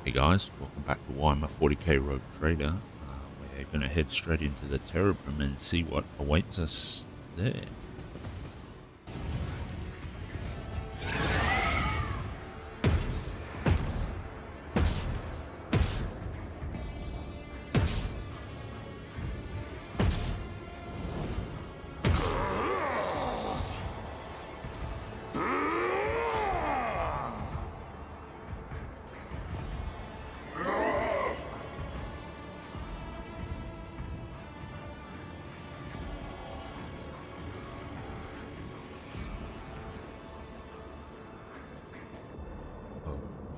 Hey guys, welcome back to Warhammer 40k Rogue Trader. We're going to head straight into the Terror Room and see what awaits us there.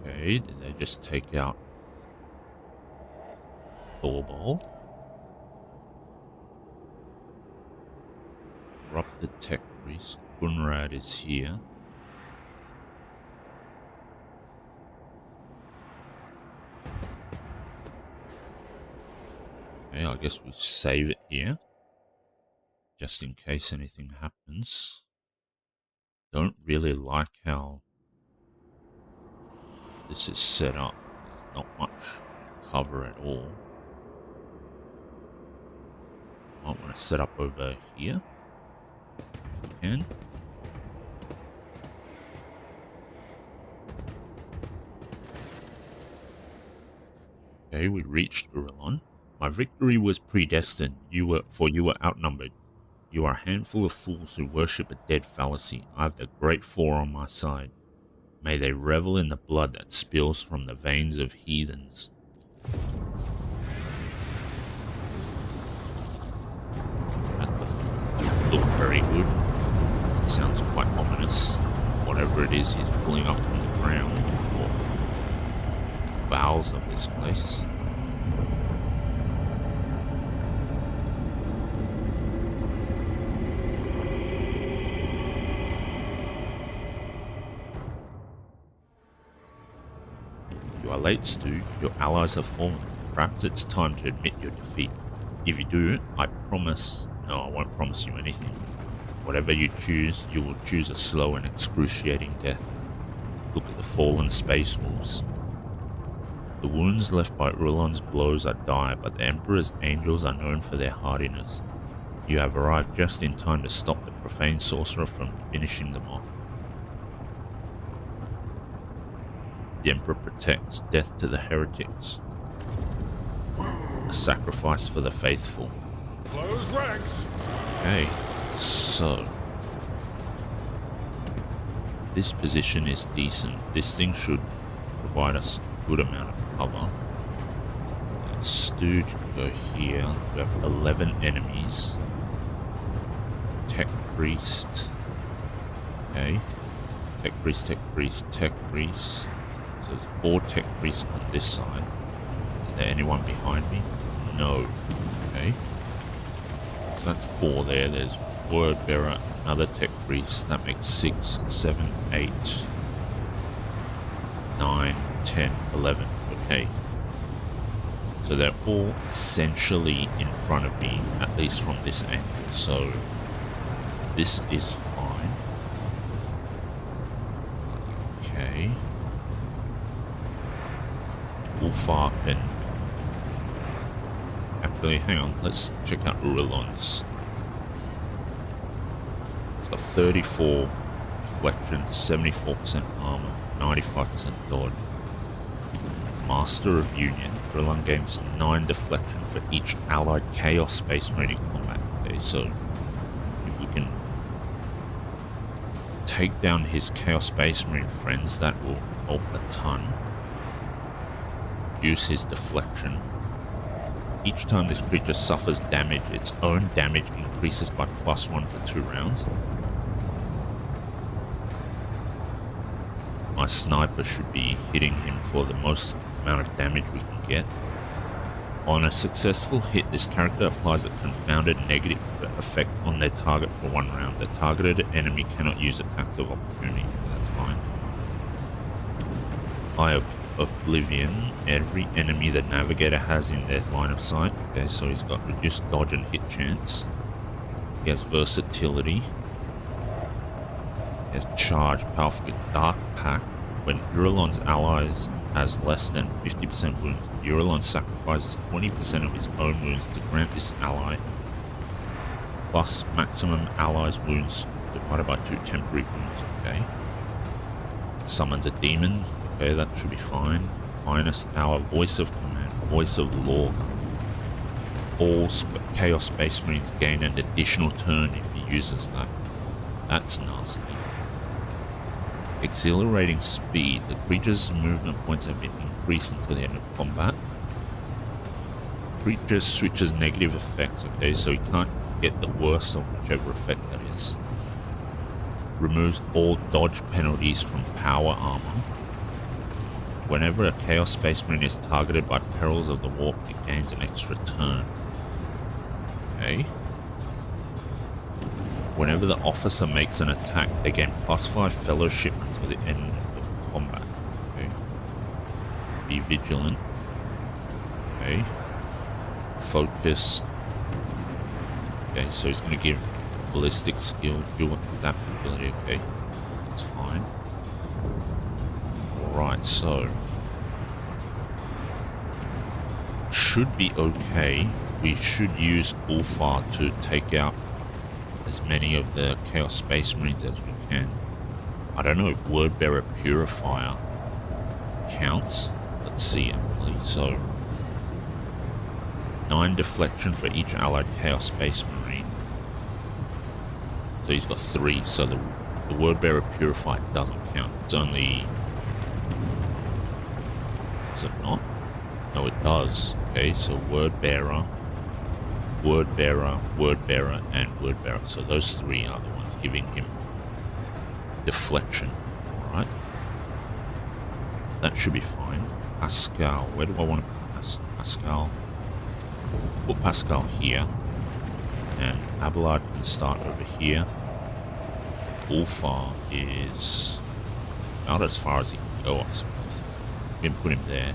Okay, did they just take out Thorbold? Corrupted Tech Priest. Kunrad is here. Okay, I guess we save it here. Just in case anything happens. Don't really like how this is set up. There's not much cover at all. Might want to set up over here if we can. Okay, we reached Uralon. My victory was predestined. You were outnumbered. You are a handful of fools who worship a dead fallacy. I have the Great Four on my side. May they revel in the blood that spills from the veins of heathens. That doesn't look very good. It sounds quite ominous. Whatever it is he's pulling up from the ground, or bowels of this place. You are late, Stu. Your allies have fallen. Perhaps it's time to admit your defeat. If you do, I promise... No, I won't promise you anything. Whatever you choose, you will choose a slow and excruciating death. Look at the fallen space wolves. The wounds left by Uralon's blows are dire, but the Emperor's angels are known for their hardiness. You have arrived just in time to stop the profane sorcerer from finishing them off. The Emperor protects. Death to the heretics. A sacrifice for the faithful. Close ranks. Okay, so this position is decent. This thing should provide us a good amount of cover. Stooge can go here. We have 11 enemies. Tech Priest. Okay. Tech Priest, Tech Priest, Tech Priest. So there's 4 Tech Priests on this side. Is there anyone behind me? No. Okay. So that's 4 there. There's Word Bearer, another Tech Priest. That makes 6, 7, 8, 9, 10, 11. Okay. So they're all essentially in front of me, at least from this angle. So this is fine. Okay. Far and actually, hang on, let's check out Uralon's. It's got 34 deflection, 74% armor, 95% dodge. Master of Union. Uralon gains 9 deflection for each allied Chaos Space Marine combat. Okay, so if we can take down his Chaos Space Marine friends, that will help a ton. Use his deflection. Each time this creature suffers damage, its own damage increases by +1 for 2 rounds. My sniper should be hitting him for the most amount of damage we can get. On a successful hit, this character applies a confounded negative effect on their target for 1 round. The targeted enemy cannot use attacks of opportunity. That's fine. Oblivion. Every enemy the Navigator has in their line of sight. Okay, so he's got reduced dodge and hit chance. He has versatility. He has charge, powerful Dark Pact. When Uralon's allies has less than 50% wounds. Uralon sacrifices 20% of his own wounds to grant this ally plus maximum allies' wounds divided by 2 temporary wounds. Okay. Summons a demon. Okay, that should be fine. Finest hour, voice of command, voice of law. All Chaos Space Marines gain an additional turn if he uses that. That's nasty. Exhilarating speed. The creature's movement points have been increased until the end of combat. Creature switches negative effects. Okay, so he can't get the worst of whichever effect that is. Removes all dodge penalties from power armor. Whenever a Chaos Space Marine is targeted by perils of the warp, it gains an extra turn. Okay. Whenever the officer makes an attack, they gain +5 fellowship until the end of combat. Okay. Be vigilant. Okay. Focused. Okay, so he's going to give ballistic skill, dual adaptability. Okay, that's fine. Alright, so should be okay. We should use Ulfar to take out as many of the Chaos Space Marines as we can. I don't know if Wordbearer Purifier counts. Let's see actually. So 9 deflection for each allied Chaos Space Marine. So he's got 3, so the Wordbearer Purifier doesn't count. It's only... Does it not? No, it does. Okay, so Wordbearer, Wordbearer, Wordbearer, and Wordbearer. So those 3 are the ones giving him deflection. Alright. That should be fine. Pascal. Where do I want to put Pascal? Put Pascal here. And Abelard can start over here. Ulfar is not as far as he can go, I suppose. We can put him there.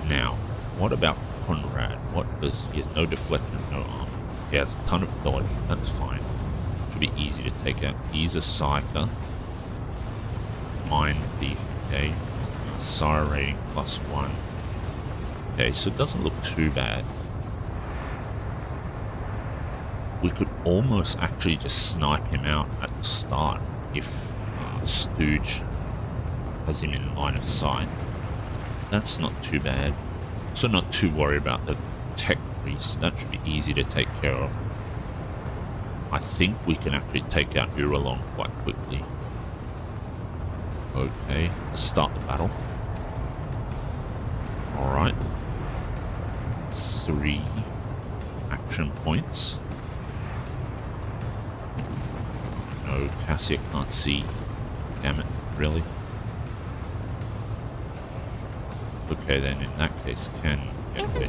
Now, what about Kunrad? What does he has no deflection, no armor. He has a ton of dodge. That's fine. Should be easy to take out. He's a psyker. Mind thief. Okay. Sire rating +1. Okay, so it doesn't look too bad. We could almost actually just snipe him out at the start if Stooge has him in line of sight. That's not too bad. So not too worried about the tech priest. That should be easy to take care of. I think we can actually take out Uralon quite quickly. Okay, let's start the battle. Alright. 3 action points. No, Cassia can't see. Damn it, really? Okay, then in that case,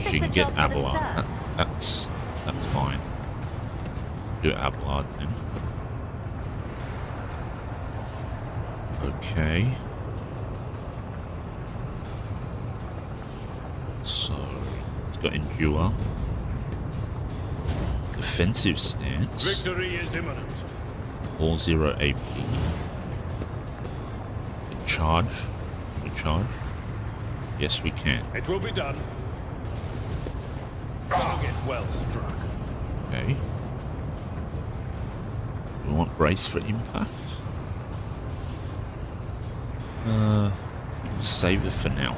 she can get Abelard. That's fine. Do Abelard then. Okay. So it's got Endure. Defensive stance. Victory is imminent. All 0 AP. Charge. Can we charge? Yes, we can. It will be done. Target well struck. Okay. We want brace for impact. Save it for now.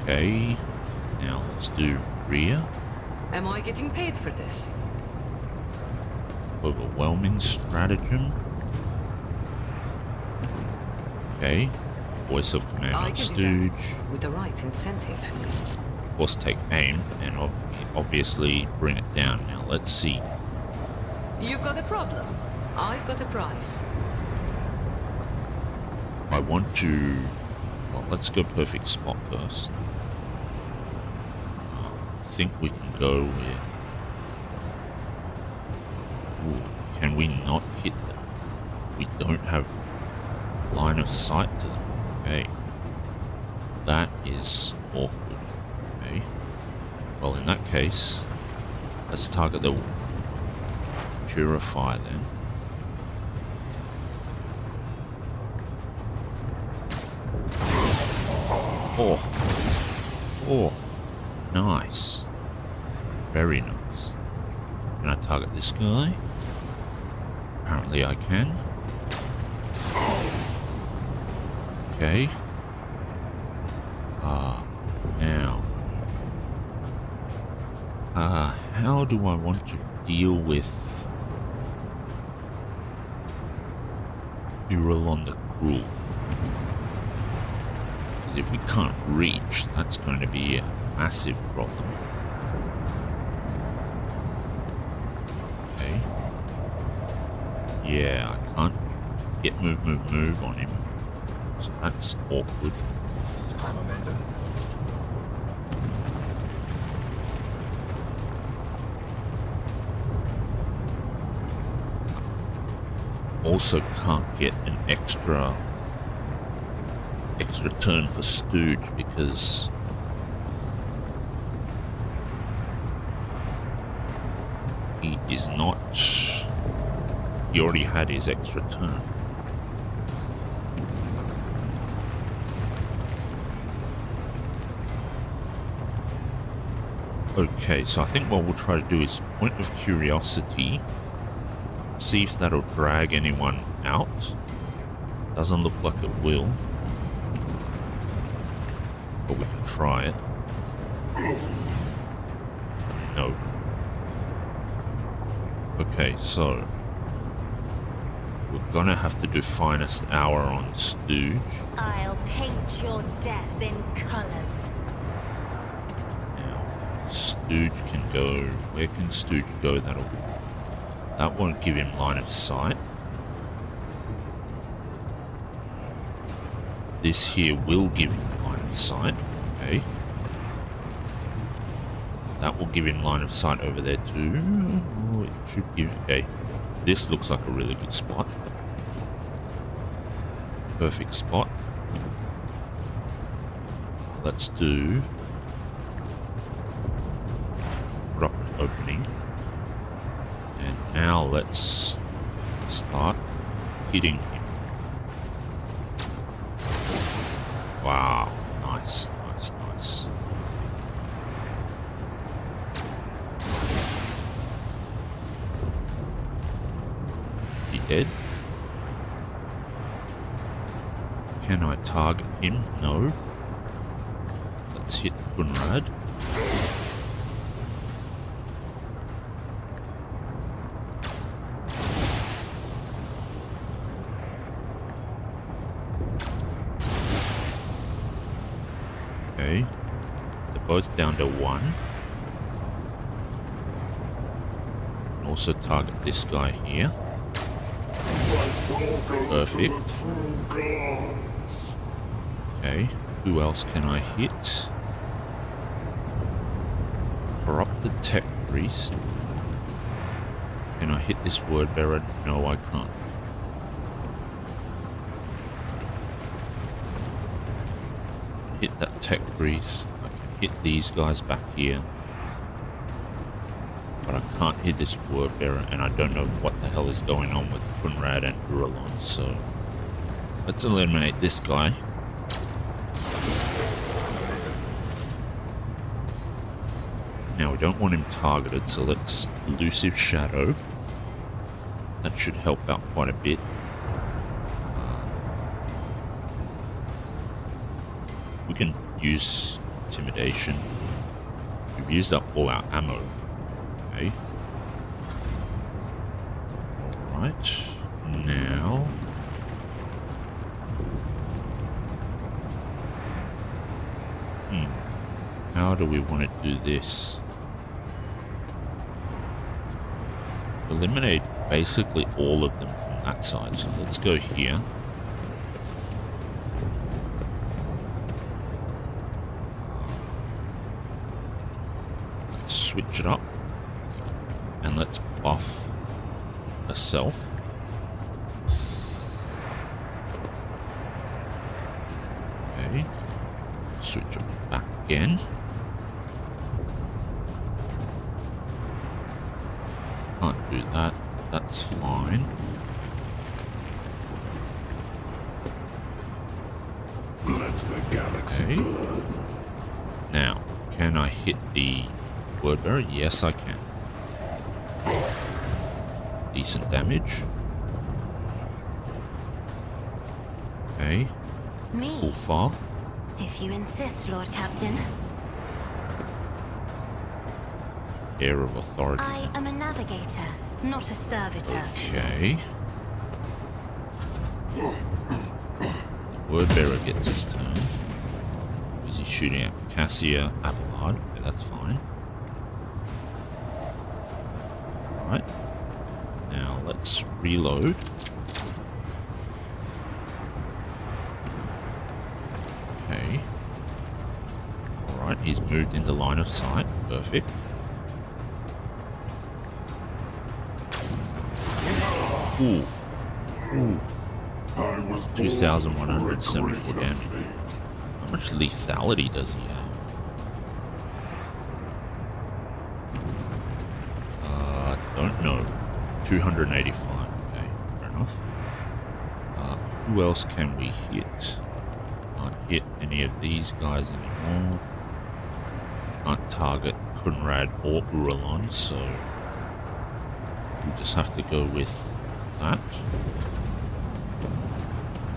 Okay. Now let's do rear. Am I getting paid for this? Overwhelming stratagem. Okay. Voice of command on Stooge. With the right incentive. Of course, take aim and obviously bring it down. Now let's see. You've got a problem. I've got a prize. I want to... Well, let's go perfect spot first. I think we can go with... Ooh, can we not hit them? We don't have line of sight to them. Okay. That is awkward. Okay. Well, in that case, let's target the Purify then. Oh. Oh. Nice. Very nice. Can I target this guy? Apparently I can. Okay. Now. How do I want to deal with Uralon the Cruel? Because if we can't reach, that's going to be a massive problem. Okay. Yeah, I can't get move on him. So that's awkward. Also can't get an extra turn for Stooge because he is not. He already had his extra turn. Okay, so I think what we'll try to do is point of curiosity. See if that'll drag anyone out. Doesn't look like it will. But we can try it. No. Okay, so we're gonna have to do finest hour on Stooge. I'll paint your death in colors. Now, Stooge can go. Where can Stooge go? That won't give him line of sight. This here will give him line of sight. Okay. That will give him line of sight over there too. Oh, it should give. Okay. This looks like a really good spot. Perfect spot. Let's do. Put up an opening. And now let's start hitting him. Wow. Nice, nice, nice. He dead? Can I target him? No. Let's hit Kunrad. Okay. They're both down to 1. And also target this guy here. Perfect. Okay, who else can I hit? Corrupted Tech Priest. Can I hit this word bearer? No, I can't. Hit that Tech Priest. I can hit these guys back here. But I can't hit this word bearer, and I don't know what the hell is going on with Kunrad and Uralon, so let's eliminate this guy. Now we don't want him targeted, so let's Elusive Shadow. That should help out quite a bit. We can use Intimidation. We've used up all our ammo. Okay. Alright. Now. How do we want to do this? Eliminate basically all of them from that side. So let's go here. Switch it up. And let's buff herself. Okay. Switch it back again. Can't do that. That's fine. Let Okay. Now, can I hit the word bearer? Yes, I can. Decent damage. Okay. Me, Full file. if you insist, Lord Captain. Air of authority. I am a navigator, not a servitor. Okay. The word bearer gets his turn. Is he shooting at Cassia Abelard? Okay, that's fine. Alright. Now let's reload. Okay. Alright, he's moved into line of sight. Perfect. Ooh. Ooh. 2,174 damage. How much lethality does he have? Don't know. 285. Okay, fair enough. Who else can we hit? Can't hit any of these guys anymore. Can't target Kunrad or Uralon, so we just have to go with that.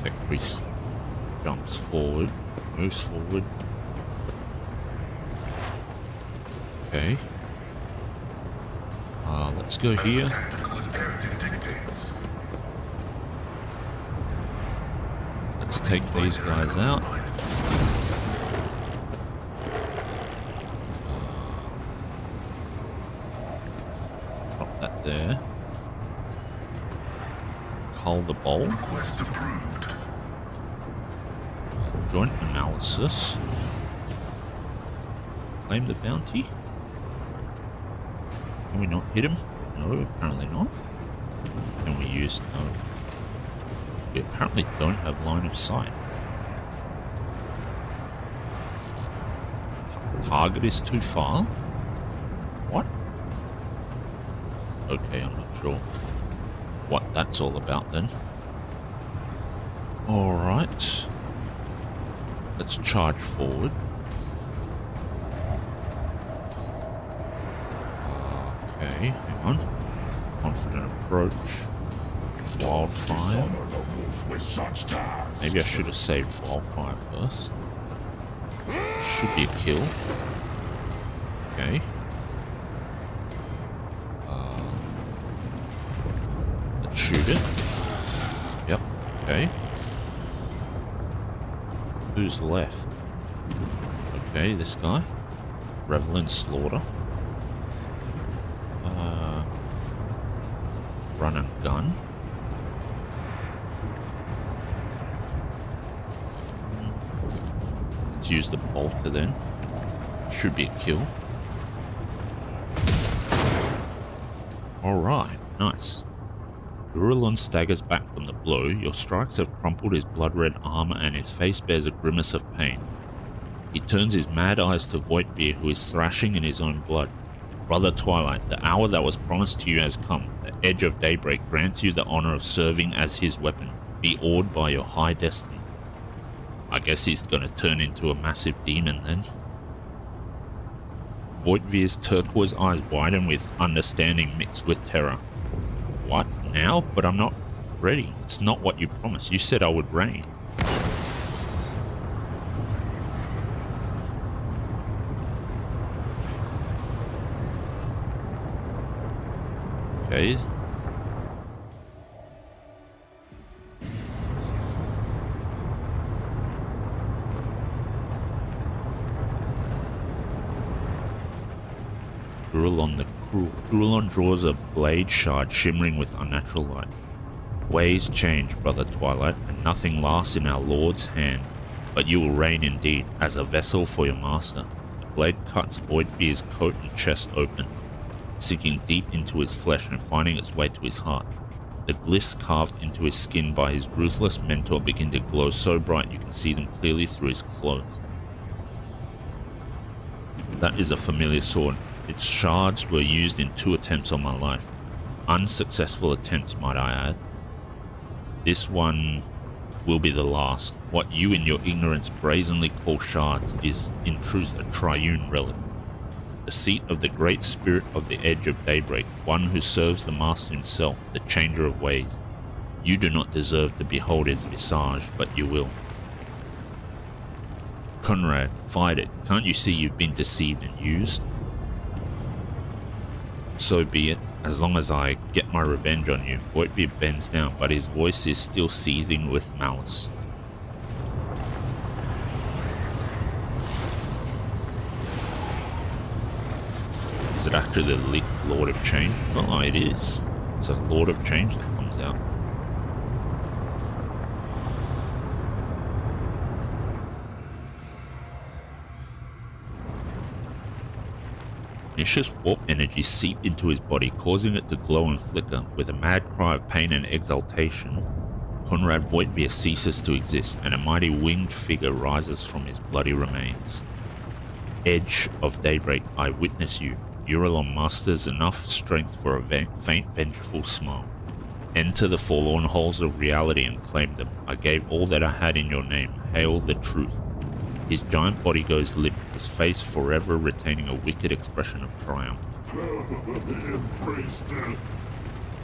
Tech Priest jumps forward, moves forward. Okay. Let's go here. Let's take these guys out. Drop that there. Cull the bowl. Joint analysis. Claim the bounty. Can we not hit him? No, apparently not. Can we use... No. We apparently don't have line of sight. Target is too far? What? Okay, I'm not sure what that's all about then. Alright. Let's charge forward. Okay, hang on. Confident approach. Wildfire. Maybe I should have saved Wildfire first. Should be a kill. Okay. Let's shoot it. Yep, okay. Who's left? Okay, this guy. Revel in slaughter. Run and gun. Let's use the bolter then. Should be a kill. Alright, nice. Uralon staggers back from the blow. Your strikes have crumpled his blood-red armor and his face bears a grimace of pain. He turns his mad eyes to Voigtveer, who is thrashing in his own blood. Brother Twilight, the hour that was promised to you has come. The edge of daybreak grants you the honor of serving as his weapon. Be awed by your high destiny. I guess he's gonna turn into a massive demon then. Voigtveer's turquoise eyes widen with understanding mixed with terror. What? Now? But I'm not ready. It's not what you promised. You said I would reign. Okay. Uralon the Cruel. Uralon draws a blade shard shimmering with unnatural light. Ways change, Brother Twilight, and nothing lasts in our Lord's hand, but you will reign indeed, as a vessel for your master. The blade cuts Voigtveer's coat and chest open, sinking deep into his flesh and finding its way to his heart. The glyphs carved into his skin by his ruthless mentor begin to glow so bright you can see them clearly through his clothes. That is a familiar sword. Its shards were used in 2 attempts on my life. Unsuccessful attempts, might I add. This one will be the last. What you in your ignorance brazenly call shards is in truth a triune relic. The seat of the great spirit of the edge of daybreak, one who serves the master himself, the changer of ways. You do not deserve to behold his visage, but you will. Kunrad, fight it. Can't you see you've been deceived and used? So be it. As long as I get my revenge on you. Voidbeard bends down, but his voice is still seething with malice. Is it actually the Lord of Change? Well, it is. It's a Lord of Change that comes out. Vicious warp energy seeped into his body, causing it to glow and flicker. With a mad cry of pain and exultation, Kunrad Voidbeard ceases to exist, and a mighty winged figure rises from his bloody remains. Edge of daybreak, I witness you. Uralon musters enough strength for a faint, vengeful smile. Enter the forlorn halls of reality and claim them. I gave all that I had in your name. Hail the truth. His giant body goes limp, his face forever retaining a wicked expression of triumph. Embrace death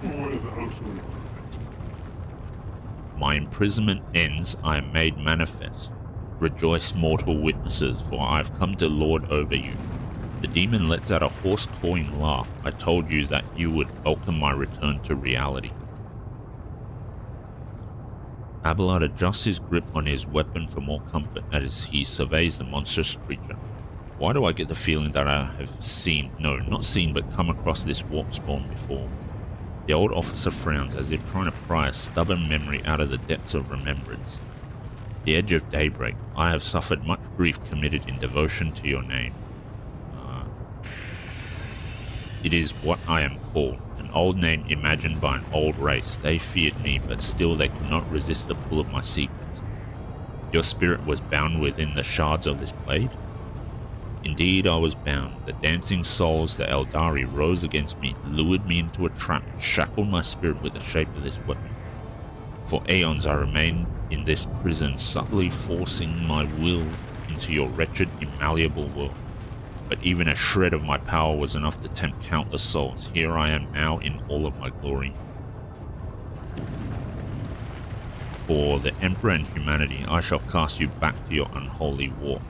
without regret. My imprisonment ends, I am made manifest. Rejoice, mortal witnesses, for I have come to lord over you. The demon lets out a hoarse cawing laugh. I told you that you would welcome my return to reality. Abelard adjusts his grip on his weapon for more comfort as he surveys the monstrous creature. Why do I get the feeling that I have seen, no, not seen, but come across this warp spawn before? The old officer frowns as if trying to pry a stubborn memory out of the depths of remembrance. The edge of daybreak, I have suffered much grief committed in devotion to your name. It is what I am called, an old name imagined by an old race. They feared me, but still they could not resist the pull of my secrets. Your spirit was bound within the shards of this blade? Indeed, I was bound. The dancing souls, the Eldari, rose against me, lured me into a trap, and shackled my spirit with the shape of this weapon. For aeons I remained in this prison, subtly forcing my will into your wretched, immalleable world. But even a shred of my power was enough to tempt countless souls. Here I am now in all of my glory. For the Emperor and humanity, I shall cast you back to your unholy war.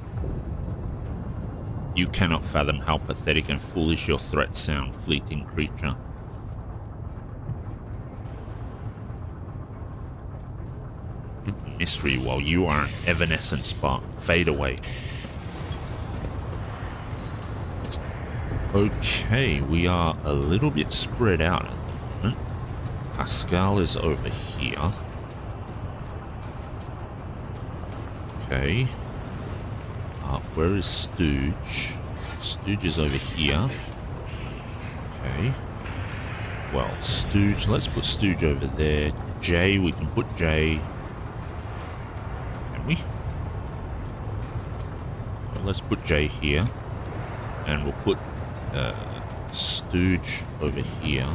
You cannot fathom how pathetic and foolish your threats sound, fleeting creature. Mystery, while you are an evanescent spark, fade away. Okay, we are a little bit spread out at the moment. Pascal is over here. Okay. Where is Stooge? Stooge is over here. Okay. Well, Stooge, let's put Stooge over there. Jay, we can put Jay. Can we? Well, let's put Jay here. And we'll put Stooge over here.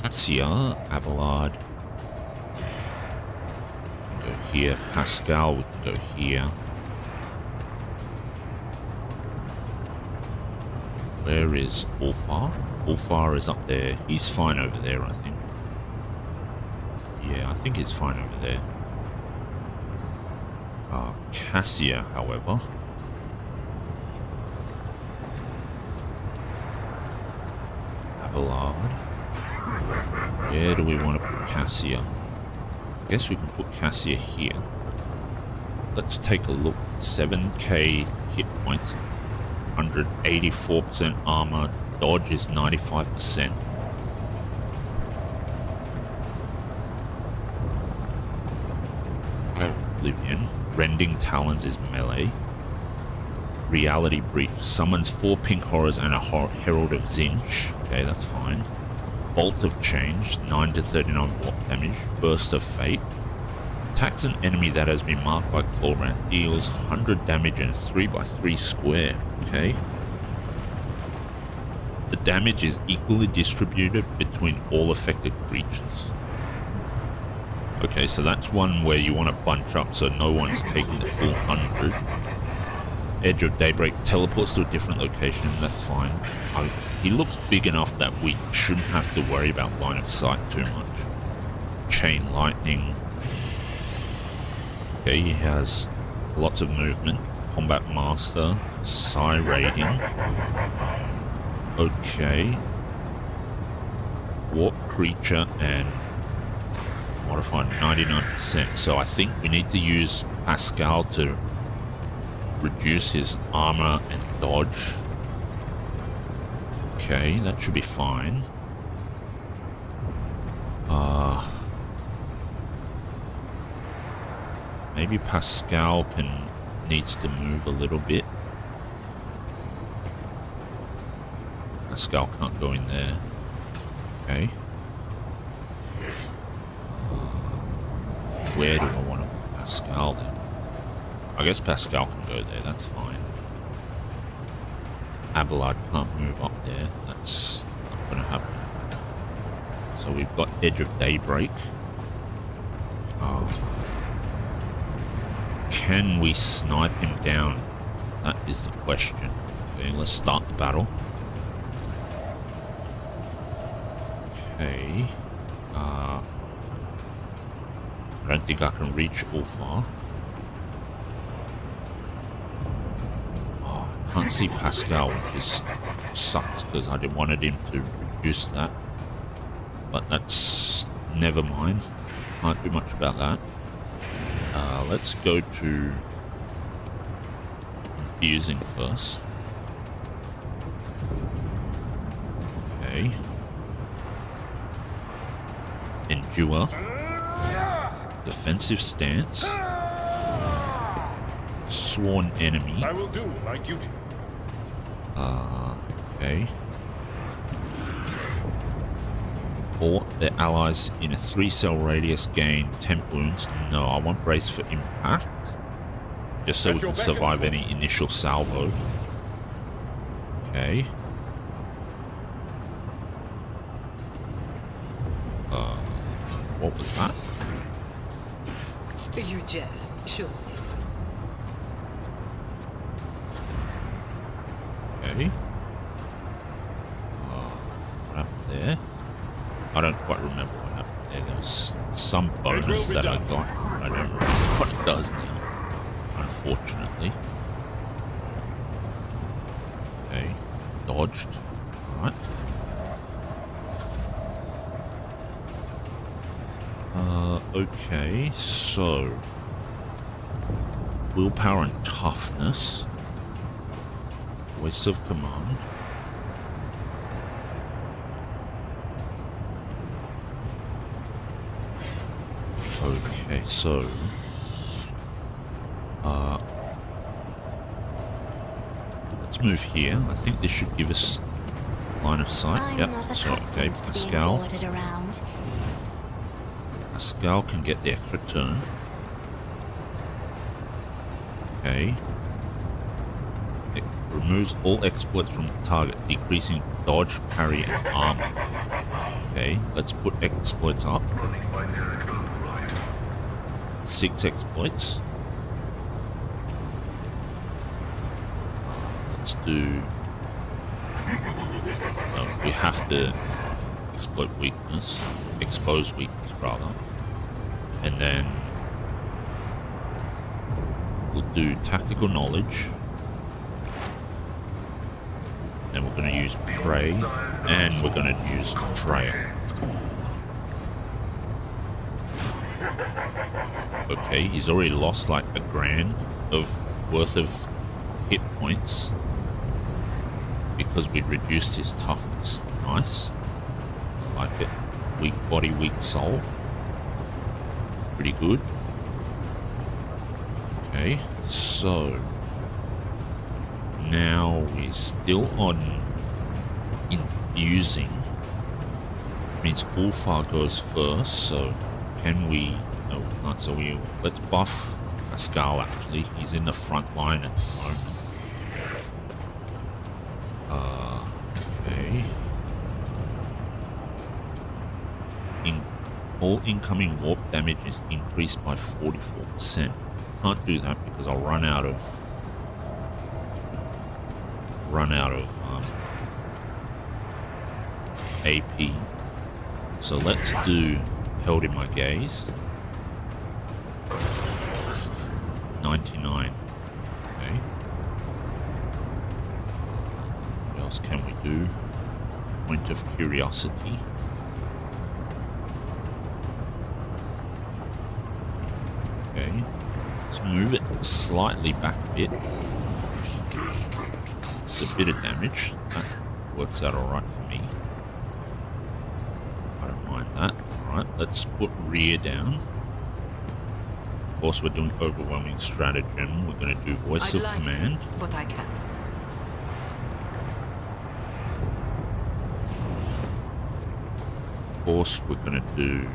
Cassia, Abelard. We can go here. Pascal, we can go here. Where is Ulfar? Ulfar is up there. He's fine over there, I think. Yeah, I think he's fine over there. Cassia, however. Abelard. Where do we want to put Cassia? I guess we can put Cassia here. Let's take a look. 7k hit points. 184% armor. Dodge is 95%. Oblivion. Rending Talons is melee. Reality Breach. Summons 4 pink horrors and a Herald of Zinch. Okay, that's fine. Bolt of Change. 9 to 39 warp damage. Burst of Fate. Attacks an enemy that has been marked by Kunrad. Deals 100 damage and 3x3 square. Okay. The damage is equally distributed between all affected creatures. Okay, so that's one where you want to bunch up so no one's taking the full 100. Edge of Daybreak teleports to a different location, that's fine. He looks big enough that we shouldn't have to worry about line of sight too much. Chain Lightning. Okay, he has lots of movement. Combat Master. Psi Raiding. Okay. Warp Creature and modified 99%. So I think we need to use Pascal to reduce his armor and dodge. Okay, that should be fine. Maybe Pascal needs to move a little bit. Pascal can't go in there. Okay. Where do I want to put Pascal then? I guess Pascal can go there, that's fine. Abelard can't move up there, that's not going to happen. So we've got Edge of Daybreak. Can we snipe him down? That is the question. Okay, let's start the battle. Okay. I don't think I can reach Ulfar. I can't see Pascal, which sucks because I wanted him to reduce that. But that's never mind. Can't do much about that. Let's go to Confusing first. Okay. Endure. Defensive stance. Sworn enemy. I will do my duty. Okay. Or their allies in a 3-cell radius gain 10 wounds. No, I want brace for impact. Just so we can survive any initial salvo. Okay. What was that? You jest, sure. Okay. What happened there? I don't quite remember what happened there. There was some bonus that I got. I don't remember what it does now, unfortunately. Okay. Dodged. Alright. Okay, so willpower and toughness. Voice of command. Okay, so let's move here. I think this should give us line of sight. Yep, so okay, Pascal. Pascal can get the extra turn. Okay. It removes all exploits from the target, decreasing dodge, parry, and armor. Okay, let's put exploits up. 6 exploits. Let's do... we have to exploit weakness. Expose weakness, rather. And then we'll do tactical knowledge. Then we're going to use prey, and we're going to use betrayal. Okay, he's already lost like $1,000 worth of hit points because we reduced his toughness. Nice. I like it. Weak body, weak soul. Pretty good. Okay, so now we're still on infusing. Means Ulfar goes first, so can we... No, we can't, so let's buff Pascal actually. He's in the front line at the moment. Okay. All incoming warp damage is increased by 44%. Can't do that because I'll run out of AP. So let's do Held in My Gaze. 99. Okay. What else can we do? Point of Curiosity. Okay. Let's move it slightly back a bit. It's a bit of damage. That works out alright for me. I don't mind that. Alright, let's put rear down. Of course, we're doing overwhelming stratagem. We're going to do voice of command. But I can't. Of course, we're going to do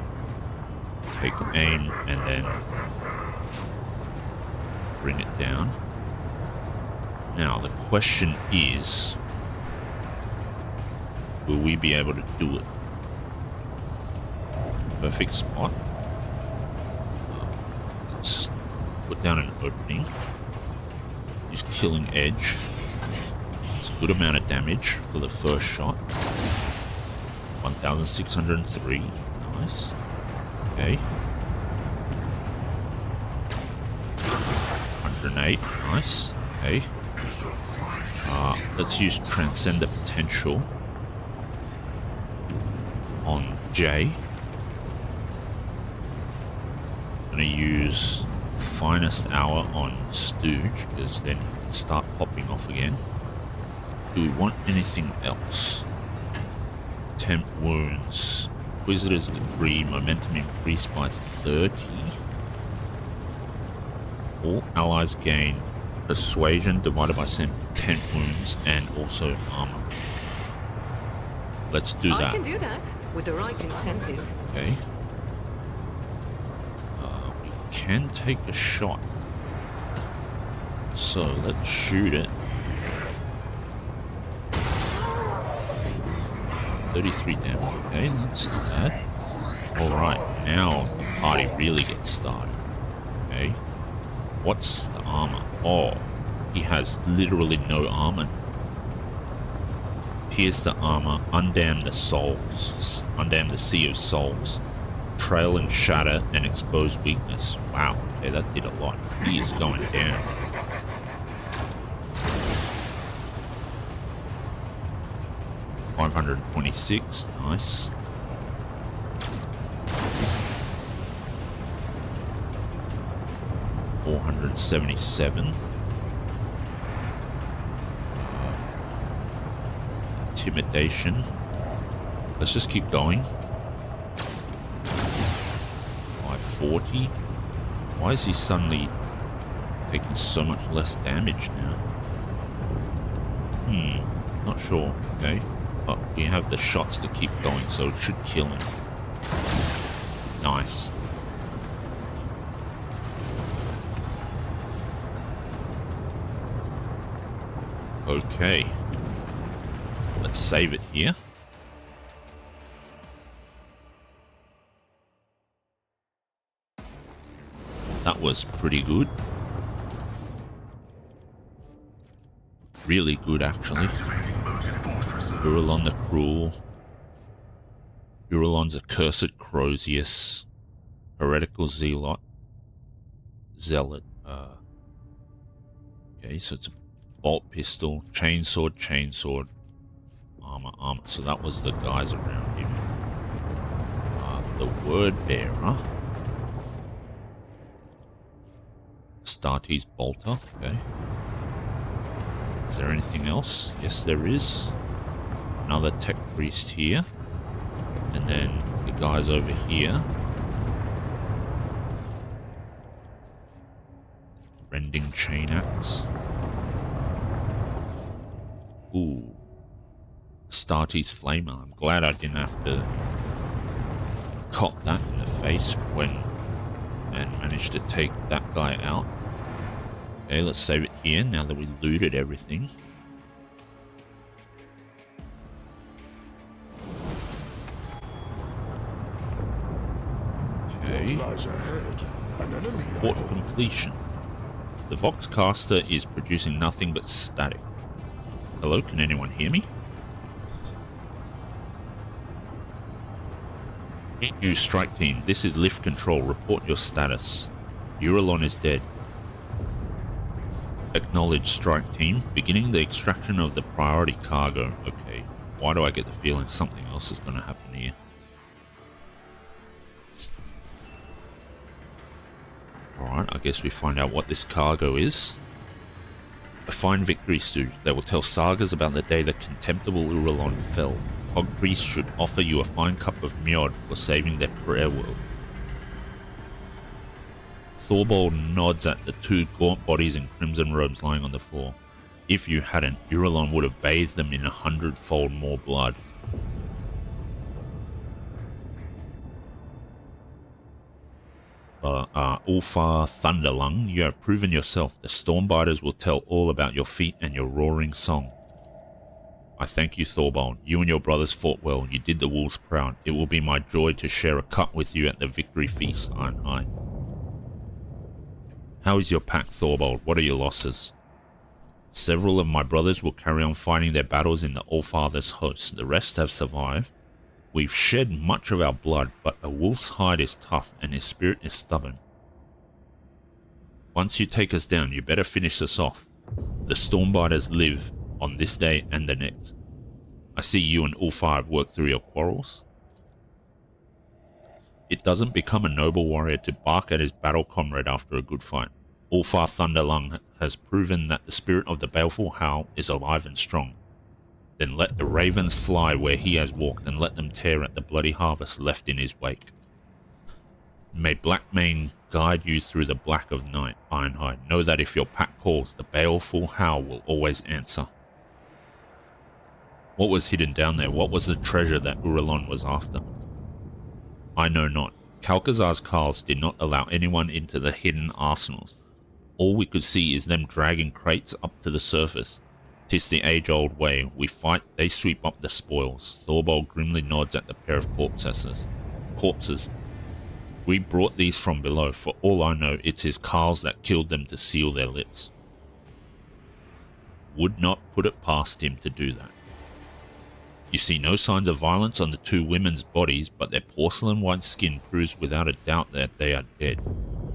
take aim and then bring it down. Now, the question is, will we be able to do it? Perfect spot. Let's put down an opening. Use Killing Edge. It's a good amount of damage for the first shot. 1,603. Nice. Okay. 108. Nice. Okay. Let's use Transcendent Potential on J. I'm going to use Finest Hour on Stooge, because then he can start popping off again. Do we want anything else? Temp Wounds. Inquisitor's Degree. Momentum increased by 30. All allies gain Persuasion divided by 10 wounds and also armor. Let's do that. I can do that with the right incentive. Okay. We can take a shot. So let's shoot it. 33 damage. Okay, that's not bad. Alright, now the party really gets started. Okay. What's the armor? Oh, he has literally no armor. Pierce the armor, undam the souls, undam the sea of souls, trail and shatter, and expose weakness. Wow, okay, that did a lot. He is going down. $526, nice. $477. Intimidation. Let's just keep going. 540. Why is he suddenly taking so much less damage now? Not sure. Okay. But we have the shots to keep going, so it should kill him. Nice. Okay. Let's save it here. That was pretty good. Really good, actually. Uralon the Cruel. Uralon's Accursed Crozius. Heretical Zealot. Zealot. Okay, so it's a bolt pistol, chainsword, armor. So that was the guys around him. The Word Bearer. Astartes Bolter. Okay. Is there anything else? Yes, there is. Another Tech Priest here. And then the guys over here. Rending Chain Axe. Ooh. Astartes Flamer. I'm glad I didn't have to cop that in the face and managed to take that guy out. Okay, let's save it here now that we looted everything. Okay. Lies ahead. An enemy. I Port hope. completion. The Voxcaster is producing nothing but static. Hello, can anyone hear me? You strike team, this is lift control. Report your status. Uralon is dead. Acknowledge strike team. Beginning the extraction of the priority cargo. Okay. Why do I get the feeling something else is going to happen here? Alright, I guess we find out what this cargo is. A fine victory, Stu. They will tell sagas about the day the contemptible Uralon fell. Hog priests should offer you a fine cup of mead for saving their prayer world. Thorbold nods at the two gaunt bodies in crimson robes lying on the floor. If you hadn't, Uralon would have bathed them in 100-fold more blood. Ulfar Thunderlung, you have proven yourself. The Stormbiters will tell all about your feat and your roaring song. I thank you, Thorbold. You and your brothers fought well. You did the wolves proud. It will be my joy to share a cup with you at the victory feast, Ironhide. How is your pack, Thorbold? What are your losses? Several of my brothers will carry on fighting their battles in the Allfather's host. The rest have survived. We've shed much of our blood, but a wolf's hide is tough and his spirit is stubborn. Once you take us down, you better finish us off. The Stormbiters live on this day and the next. I see you and Ulfar have worked through your quarrels. It doesn't become a noble warrior to bark at his battle comrade after a good fight. Ulfar Thunderlung has proven that the spirit of the baleful Howl is alive and strong. Then let the ravens fly where he has walked and let them tear at the bloody harvest left in his wake. May Blackmane guide you through the black of night, Ironhide. Know that if your pack calls, the baleful Howl will always answer. What was hidden down there? What was the treasure that Uralon was after? I know not. Kalkazar's Carls did not allow anyone into the hidden arsenals. All we could see is them dragging crates up to the surface. 'Tis the age-old way. We fight, they sweep up the spoils. Thorbold grimly nods at the pair of corpses. We brought these from below. For all I know, it's his Carls that killed them to seal their lips. Would not put it past him to do that. You see no signs of violence on the two women's bodies, but their porcelain white skin proves without a doubt that they are dead.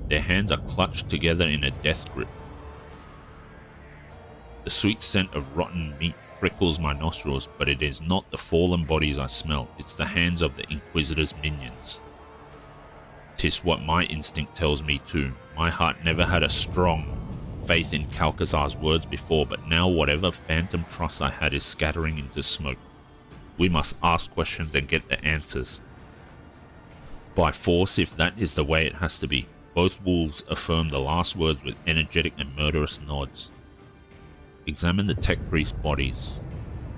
Their hands are clutched together in a death grip. The sweet scent of rotten meat prickles my nostrils, but it is not the fallen bodies I smell, it's the hands of the Inquisitor's minions. 'Tis what my instinct tells me too. My heart never had a strong faith in Kalkazar's words before, but now whatever phantom trust I had is scattering into smoke. We must ask questions and get the answers. By force, if that is the way it has to be. Both wolves affirm the last words with energetic and murderous nods. Examine the tech priest bodies.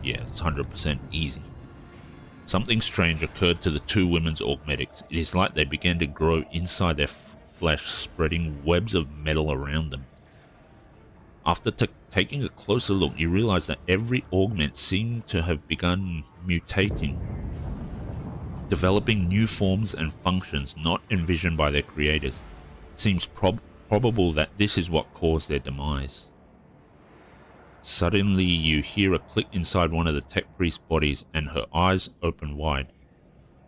Yeah, it's 100% easy. Something strange occurred to the two women's augmetics. It is like they began to grow inside their flesh, spreading webs of metal around them. After taking a closer look, you realize that every augment seemed to have begun mutating, developing new forms and functions not envisioned by their creators. Seems probable that this is what caused their demise. Suddenly, you hear a click inside one of the tech priest bodies and her eyes open wide.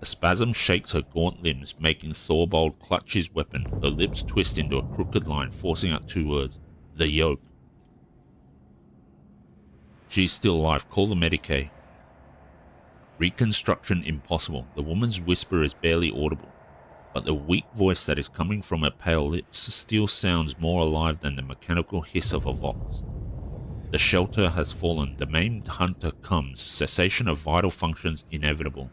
A spasm shakes her gaunt limbs, making Thorbold clutch his weapon. Her lips twist into a crooked line, forcing out two words. The yoke. She's still alive. Call the Medicae. Reconstruction impossible. The woman's whisper is barely audible, but the weak voice that is coming from her pale lips still sounds more alive than the mechanical hiss of a vox. The shelter has fallen. The maimed hunter comes. Cessation of vital functions inevitable.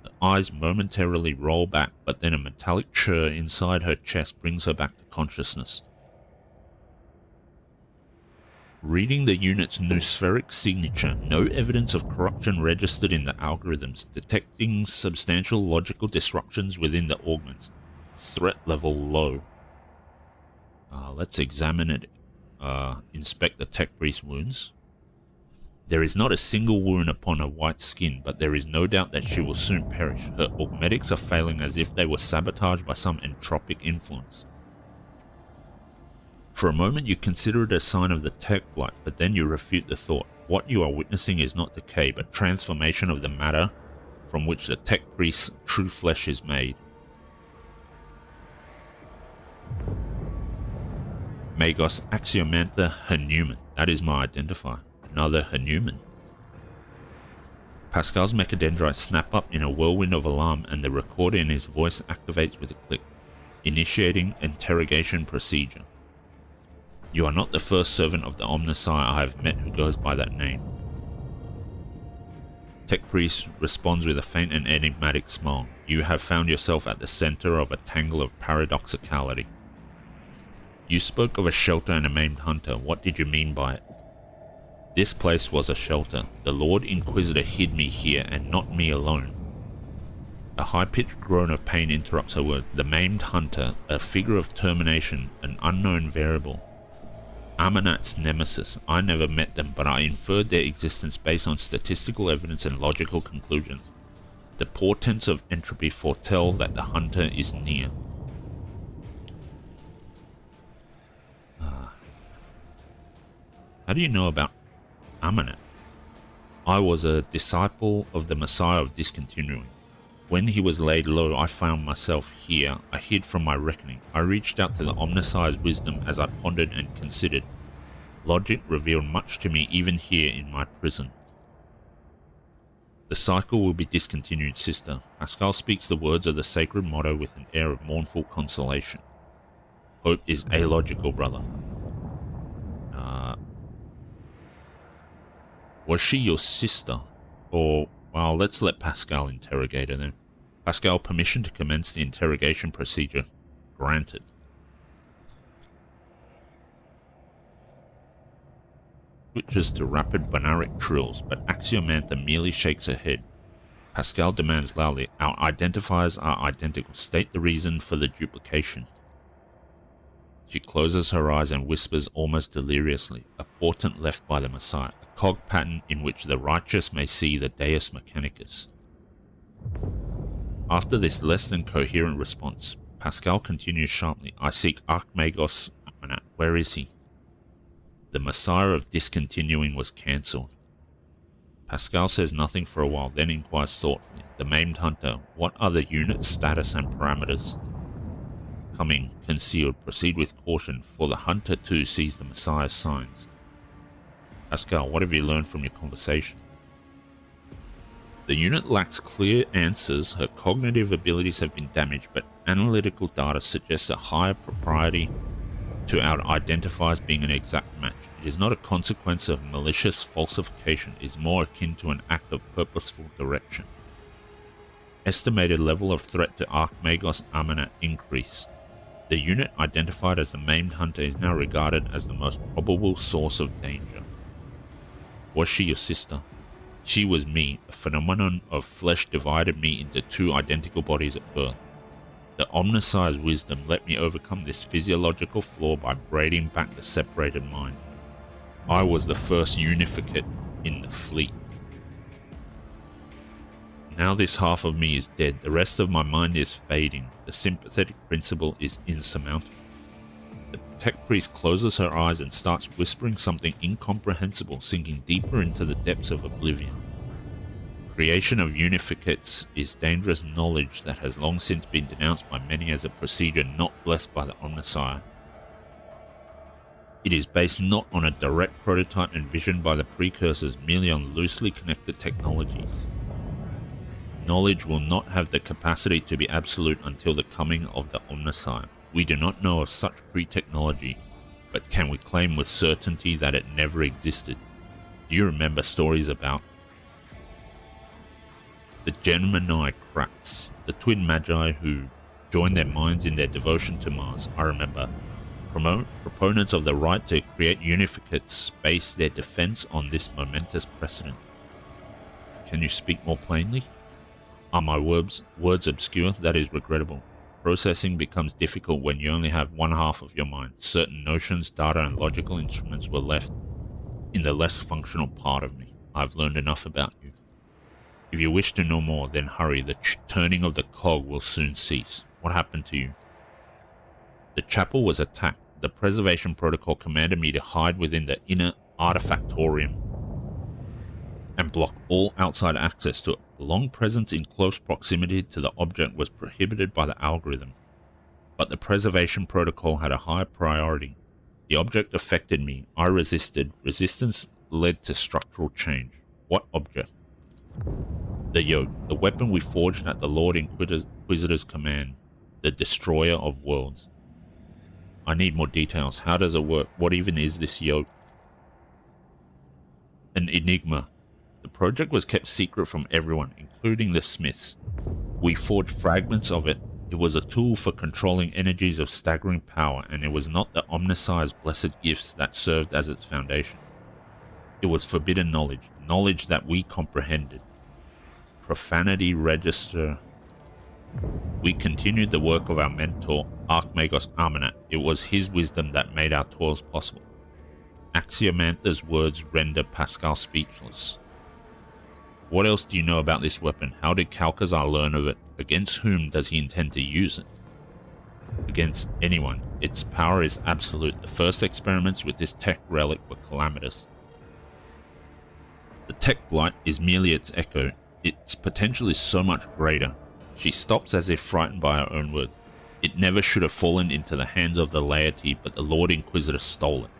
Her eyes momentarily roll back, but then a metallic chirr inside her chest brings her back to consciousness. Reading the unit's nospheric signature, no evidence of corruption registered in the algorithms, detecting substantial logical disruptions within the augments. Threat level low. Let's examine it. Inspect the tech priest wounds. There is not a single wound upon her white skin, but there is no doubt that she will soon perish. Her augmetics are failing as if they were sabotaged by some entropic influence. For a moment you consider it a sign of the tech blight, but then you refute the thought. What you are witnessing is not decay, but transformation of the matter from which the tech priest's true flesh is made. Magos Axiomantha Hanuman. That is my identifier. Another Hanuman. Pascal's mechadendrites snap up in a whirlwind of alarm and the recorder in his voice activates with a click, initiating interrogation procedure. You are not the first servant of the Omnissiah I have met who goes by that name. Tech Priest responds with a faint and enigmatic smile. You have found yourself at the center of a tangle of paradoxicality. You spoke of a shelter and a maimed hunter. What did you mean by it? This place was a shelter. The Lord Inquisitor hid me here, and not me alone. A high-pitched groan of pain interrupts her words. The maimed hunter, a figure of termination, an unknown variable. Amanat's nemesis. I never met them, but I inferred their existence based on statistical evidence and logical conclusions. The portents of entropy foretell that the hunter is near. How do you know about Amanat? I was a disciple of the Messiah of Discontinuing. When he was laid low, I found myself here. I hid from my reckoning. I reached out to the Omnissiah's wisdom as I pondered and considered. Logic revealed much to me even here in my prison. The cycle will be discontinued, sister. Pascal speaks the words of the sacred motto with an air of mournful consolation. Hope is illogical, brother. Was she your sister? Or, well, let's let Pascal interrogate her then. Pascal, permission to commence the interrogation procedure. Granted. Switches to rapid binaric trills, but Axiomantha merely shakes her head. Pascal demands loudly, our identifiers are identical. State the reason for the duplication. She closes her eyes and whispers almost deliriously, a portent left by the Messiah, a cog pattern in which the righteous may see the Deus Mechanicus. After this less than coherent response, Pascal continues sharply, I seek Archmagos Amanat. Where is he? The Messiah of Discontinuing was cancelled. Pascal says nothing for a while, then inquires thoughtfully. The maimed hunter, what are the unit's status and parameters? Coming, concealed, proceed with caution, for the hunter too sees the Messiah's signs. Pascal, what have you learned from your conversation? The unit lacks clear answers, her cognitive abilities have been damaged, but analytical data suggests a higher propriety to our identifiers being an exact match. It is not a consequence of malicious falsification, it is more akin to an act of purposeful direction. Estimated level of threat to Archmagos Amanat increased. The unit identified as the maimed hunter is now regarded as the most probable source of danger. Was she your sister? She was me. A phenomenon of flesh divided me into two identical bodies at birth. The Omnissiah's wisdom let me overcome this physiological flaw by braiding back the separated mind. I was the first unificate in the fleet. Now this half of me is dead, the rest of my mind is fading, the sympathetic principle is insurmountable. The tech priest closes her eyes and starts whispering something incomprehensible, sinking deeper into the depths of oblivion. Creation of unificates is dangerous knowledge that has long since been denounced by many as a procedure not blessed by the Omnissiah. It is based not on a direct prototype envisioned by the precursors, merely on loosely connected technologies. Knowledge will not have the capacity to be absolute until the coming of the Omnissiah. We do not know of such pre-technology, but can we claim with certainty that it never existed? Do you remember stories about the Gemini cracks, the twin magi who joined their minds in their devotion to Mars? I remember. Proponents of the right to create unificates base their defense on this momentous precedent. Can you speak more plainly? Are my words obscure? That is regrettable. Processing becomes difficult when you only have one half of your mind. Certain notions, data, and logical instruments were left in the less functional part of me. I've learned enough about you. If you wish to know more, then hurry. The turning of the cog will soon cease. What happened to you? The chapel was attacked. The preservation protocol commanded me to hide within the inner artifactorium and block all outside access to it. Long presence in close proximity to the object was prohibited by the algorithm, but the preservation protocol had a higher priority. The object affected me. I resisted. Resistance led to structural change. What object? The yoke, the weapon we forged at the Lord Inquisitor's command, the destroyer of worlds. I need more details. How does it work? What even is this yoke? An enigma. The project was kept secret from everyone, including the Smiths. We forged fragments of it. It was a tool for controlling energies of staggering power, and it was not the omniscience blessed gifts that served as its foundation. It was forbidden knowledge, knowledge that we comprehended. Profanity register. We continued the work of our mentor, Archmagos Armanat. It was his wisdom that made our toils possible. Axiomantha's words render Pascal speechless. What else do you know about this weapon? How did Calcazar learn of it? Against whom does he intend to use it? Against anyone. Its power is absolute. The first experiments with this tech relic were calamitous. The tech blight is merely its echo. Its potential is so much greater. She stops as if frightened by her own words. It never should have fallen into the hands of the laity, but the Lord Inquisitor stole it.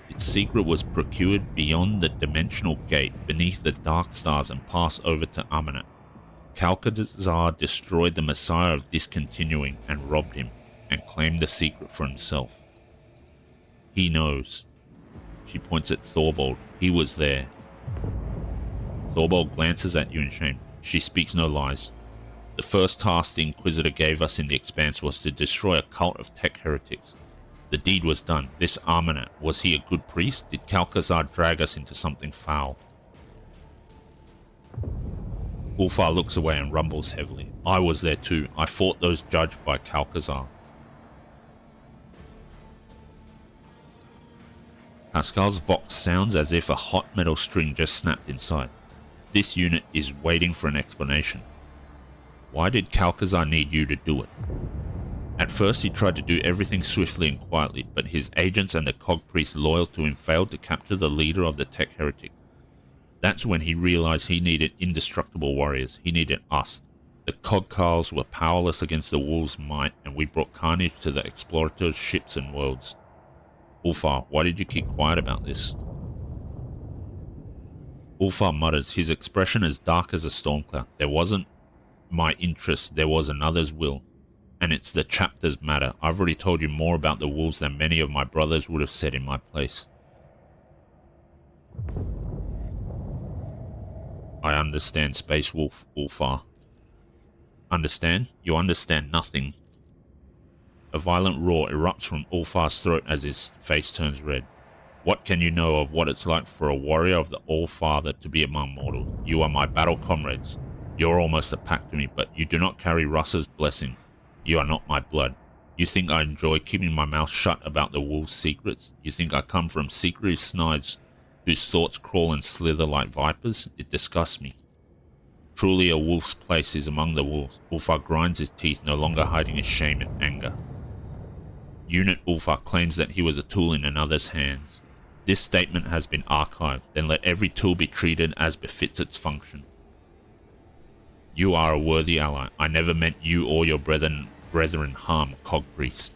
Its secret was procured beyond the dimensional gate, beneath the dark stars, and passed over to Armanat. Calcazar destroyed the Messiah of Discontinuing and robbed him, and claimed the secret for himself. He knows. She points at Thorvald. He was there. Thorvald glances at you in shame. She speaks no lies. The first task the Inquisitor gave us in the Expanse was to destroy a cult of tech heretics. The deed was done. This Armanat, was he a good priest? Did Calcazar drag us into something foul? Ulfar looks away and rumbles heavily. I was there too. I fought those judged by Calcazar. Pascal's vox sounds as if a hot metal string just snapped inside. This unit is waiting for an explanation. Why did Calcazar need you to do it? At first he tried to do everything swiftly and quietly, but his agents and the cog priests loyal to him failed to capture the leader of the tech heretics. That's when he realized he needed indestructible warriors. He needed us. The cog carls were powerless against the wolves' might, and we brought carnage to the explorators' ships and worlds. Ulfar, why did you keep quiet about this? Ulfar mutters, his expression as dark as a storm cloud. There wasn't my interest, there was another's will. And it's the chapter's matter. I've already told you more about the wolves than many of my brothers would have said in my place. I understand, Space Wolf, Ulfar. Understand? You understand nothing. A violent roar erupts from Ulfar's throat as his face turns red. What can you know of what it's like for a warrior of the All-Father to be among mortals? You are my battle comrades. You're almost a pack to me, but you do not carry Russ's blessing. You are not my blood. You think I enjoy keeping my mouth shut about the wolves' secrets? You think I come from secretive snides whose thoughts crawl and slither like vipers? It disgusts me. Truly a wolf's place is among the wolves. Ulfar grinds his teeth, no longer hiding his shame and anger. Unit Ulfar claims that he was a tool in another's hands. This statement has been archived, then let every tool be treated as befits its function. You are a worthy ally. I never meant you or your brethren harm, Cog Priest.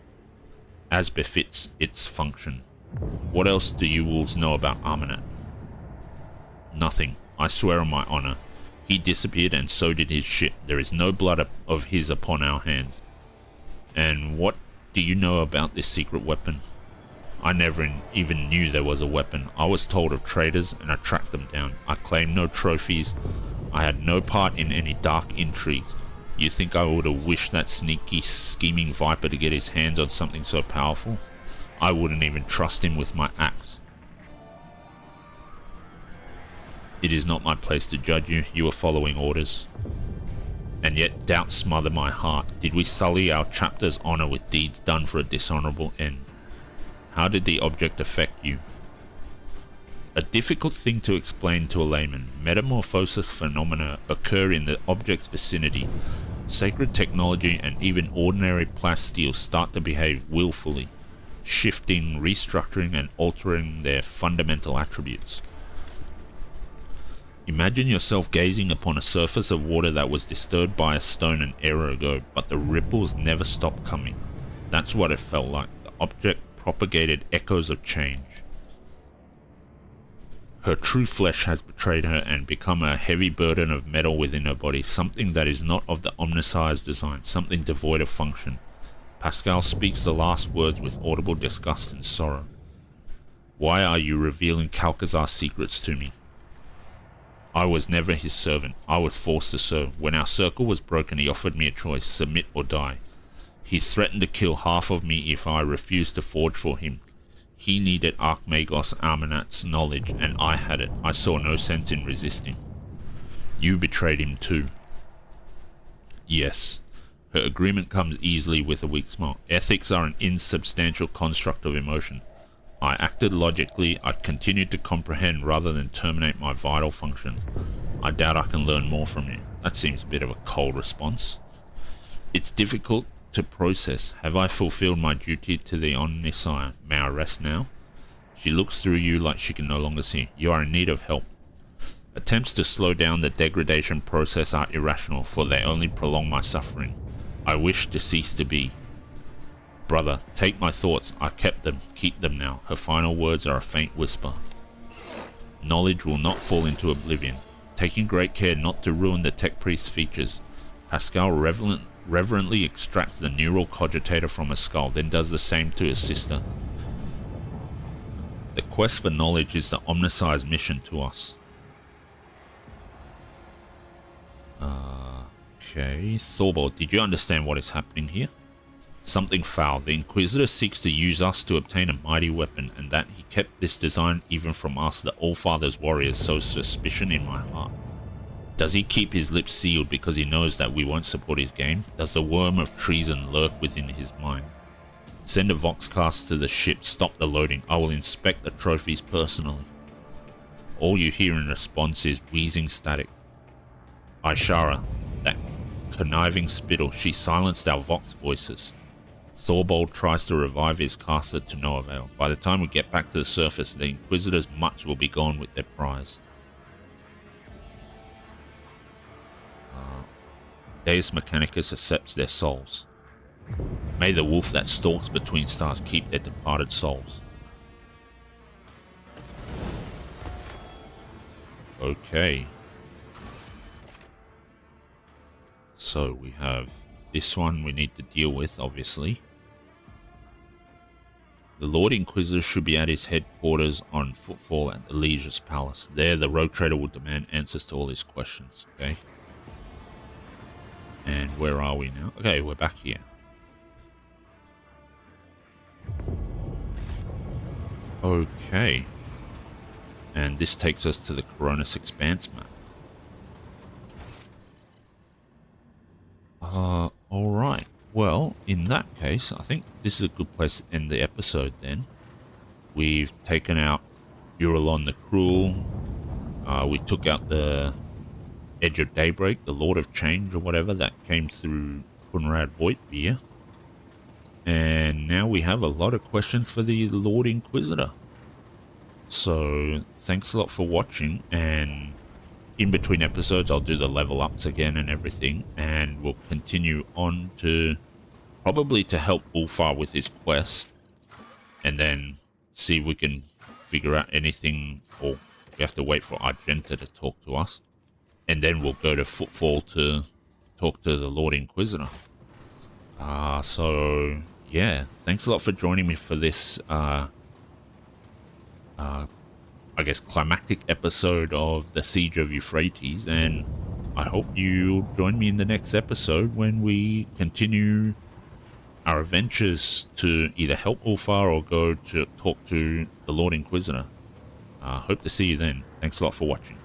As befits its function. What else do you wolves know about Armanat? Nothing. I swear on my honor. He disappeared and so did his ship. There is no blood of his upon our hands. And what do you know about this secret weapon? I never even knew there was a weapon. I was told of traitors and I tracked them down. I claimed no trophies. I had no part in any dark intrigues. You think I would have wished that sneaky, scheming viper to get his hands on something so powerful? I wouldn't even trust him with my axe. It is not my place to judge you. You are following orders. And yet doubts smother my heart. Did we sully our chapter's honor with deeds done for a dishonorable end? How did the object affect you? A difficult thing to explain to a layman. Metamorphosis phenomena occur in the object's vicinity. Sacred technology and even ordinary plasteel start to behave willfully, shifting, restructuring, and altering their fundamental attributes. Imagine yourself gazing upon a surface of water that was disturbed by a stone an era ago, but the ripples never stopped coming. That's what it felt like. The object propagated echoes of change. Her true flesh has betrayed her and become a heavy burden of metal within her body, something that is not of the omniscience design, something devoid of function. Pascal speaks the last words with audible disgust and sorrow. Why are you revealing Calcazar's secrets to me? I was never his servant. I was forced to serve. When our circle was broken, he offered me a choice, submit or die. He threatened to kill half of me if I refused to forge for him. He needed Archmagos Armanat's knowledge, and I had it. I saw no sense in resisting. You betrayed him too. Yes. Her agreement comes easily with a weak smile. Ethics are an insubstantial construct of emotion. I acted logically. I continued to comprehend rather than terminate my vital functions. I doubt I can learn more from you. That seems a bit of a cold response. It's difficult to process. Have I fulfilled my duty to the Omniscient? May I rest now? She looks through you like she can no longer see. You are in need of help. Attempts to slow down the degradation process are irrational, for they only prolong my suffering. I wish to cease to be. Brother, take my thoughts. I kept them. Keep them now. Her final words are a faint whisper. Knowledge will not fall into oblivion. Taking great care not to ruin the tech priest's features, Pascal reverently extracts the neural cogitator from her skull, then does the same to his sister. The quest for knowledge is the Omnisci's mission to us. Okay, Thorvald, did you understand what is happening here? Something foul. The Inquisitor seeks to use us to obtain a mighty weapon, and that he kept this design even from us, the Allfather's warriors, sows suspicion in my heart. Does he keep his lips sealed because he knows that we won't support his game? Does the worm of treason lurk within his mind? Send a Voxcast to the ship. Stop the loading. I will inspect the trophies personally. All you hear in response is wheezing static. Ishara, that conniving spittle, she silenced our Vox voices. Thorvald tries to revive his caster to no avail. By the time we get back to the surface, the Inquisitor's mutts will be gone with their prize. Deus Mechanicus accepts their souls. May the wolf that stalks between stars keep their departed souls. Okay. So we have this one we need to deal with, obviously. The Lord Inquisitor should be at his headquarters on footfall at the Liege's Palace. There, the Rogue Trader will demand answers to all his questions, okay? And where are we now? Okay, we're back here. Okay. And this takes us to the Coronis Expanse map. Alright. Well, in that case, I think this is a good place to end the episode then. We've taken out Uralon the Cruel. We took out the Edge of Daybreak, the Lord of Change or whatever that came through Kunrad Voigtveer. And now we have a lot of questions for the Lord Inquisitor. So thanks a lot for watching, and in between episodes I'll do the level ups again and everything, and we'll continue on to probably to help Ulfar with his quest, and then see if we can figure out anything, or we have to wait for Argenta to talk to us, and then we'll go to Footfall to talk to the Lord Inquisitor. So yeah, thanks a lot for joining me for this I guess climactic episode of the Siege of Euphrates, and I hope you'll join me in the next episode when we continue our adventures to either help Ulfar or go to talk to the Lord Inquisitor. Hope to see you then. Thanks a lot for watching.